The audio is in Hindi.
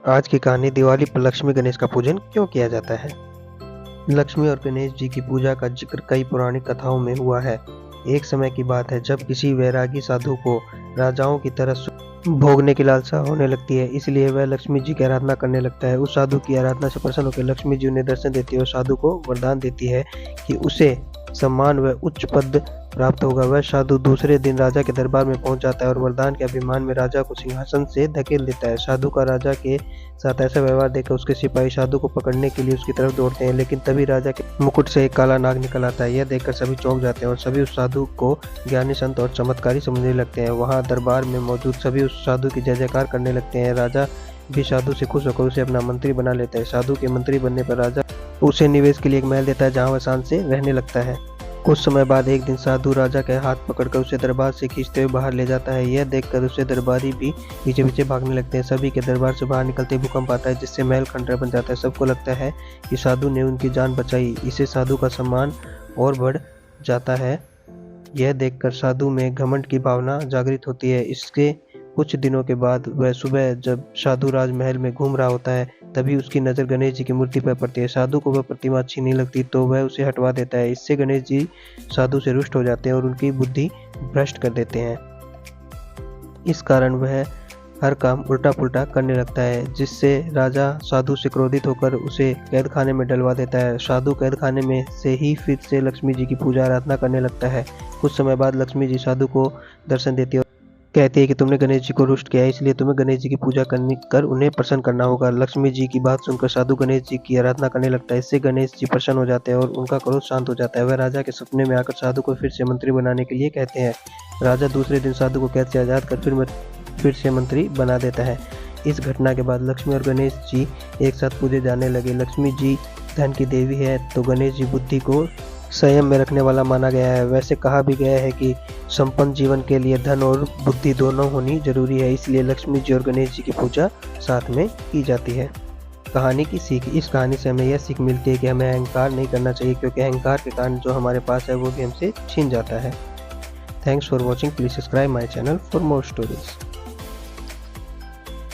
आज की कहानी दिवाली पर लक्ष्मी गणेश का पूजन क्यों किया जाता है। लक्ष्मी और गणेश जी की पूजा का जिक्र कई पौराणिक कथाओं में हुआ है। एक समय की बात है जब किसी वैरागी साधु को राजाओं की तरह भोगने की लालसा होने लगती है, इसलिए वह लक्ष्मी जी की आराधना करने लगता है। उस साधु की आराधना से प्रसन्न होकर लक्ष्मी जी उन्हें दर्शन देती है और साधु को वरदान देती है कि उसे सम्मान व उच्च पद प्राप्त होगा। वह साधु दूसरे दिन राजा के दरबार में पहुंच जाता है और वरदान के अभिमान में राजा को सिंहासन से धकेल देता है। साधु का राजा के साथ ऐसा व्यवहार देखकर उसके सिपाही साधु को पकड़ने के लिए उसकी तरफ दौड़ते हैं, लेकिन तभी राजा के मुकुट से एक काला नाग निकल आता है। यह देखकर सभी चौंक जाते हैं और सभी उस साधु को ज्ञानी संत और चमत्कारी समझने लगते हैं। वहां दरबार में मौजूद सभी उस साधु की जय जयकार करने लगते हैं। राजा भी साधु से खुश होकर उसे अपना मंत्री बना लेता है। साधु के मंत्री बनने पर राजा उसे निवेश के लिए एक महल देता है जहाँ वह शान से रहने लगता है। कुछ समय बाद एक दिन साधु राजा के हाथ पकड़कर उसे दरबार से खींचते हुए बाहर ले जाता है। यह देखकर उसे दरबारी भी पीछे पीछे भागने लगते हैं। सभी के दरबार से बाहर निकलते भूकंप आता है जिससे महल खंडर बन जाता है। सबको लगता है कि साधु ने उनकी जान बचाई। इससे साधु का सम्मान और बढ़ जाता है। यह देखकर साधु में घमंड की भावना जागृत होती है। इसके कुछ दिनों के बाद वह सुबह जब साधु राजमहल में घूम रहा होता है तभी उसकी नज़र गणेश जी की मूर्ति पर पड़ती है। साधु को वह प्रतिमा अच्छी नहीं लगती तो वह उसे हटवा देता है। इससे गणेश जी साधु से रुष्ट हो जाते हैं और उनकी बुद्धि भ्रष्ट कर देते हैं। इस कारण वह हर काम उल्टा पुल्टा करने लगता है, जिससे राजा साधु से क्रोधित होकर उसे कैद खाने में डलवा देता है। साधु कैद खाने में से ही फिर से लक्ष्मी जी की पूजा आराधना करने लगता है। कुछ समय बाद लक्ष्मी जी साधु को दर्शन देती है, कहती है कि तुमने गणेश जी को रुष्ट किया है, इसलिए तुम्हें गणेश जी की पूजा कर उन्हें प्रसन्न करना होगा। लक्ष्मी जी की बात सुनकर साधु गणेश जी की आराधना करने लगता है। इससे गणेश जी प्रसन्न हो जाते हैं और उनका क्रोध शांत हो जाता है। वह राजा के सपने में आकर साधु को फिर से मंत्री बनाने के लिए कहते हैं। राजा दूसरे दिन साधु को कैद से आजाद कर फिर से मंत्री बना देता है। इस घटना के बाद लक्ष्मी और गणेश जी एक साथ पूजे जाने लगे। लक्ष्मी जी धन की देवी है तो गणेश जी बुद्धि को संयम में रखने वाला माना गया है। वैसे कहा भी गया है कि संपन्न जीवन के लिए धन और बुद्धि दोनों होनी जरूरी है, इसलिए लक्ष्मी जी और गणेश जी की पूजा साथ में की जाती है। कहानी की सीख। इस कहानी से हमें यह सीख मिलती है कि हमें अहंकार नहीं करना चाहिए, क्योंकि अहंकार के कारण जो हमारे पास है वो भी हमसे छीन जाता है। Thanks for watching. Please subscribe my channel for more stories.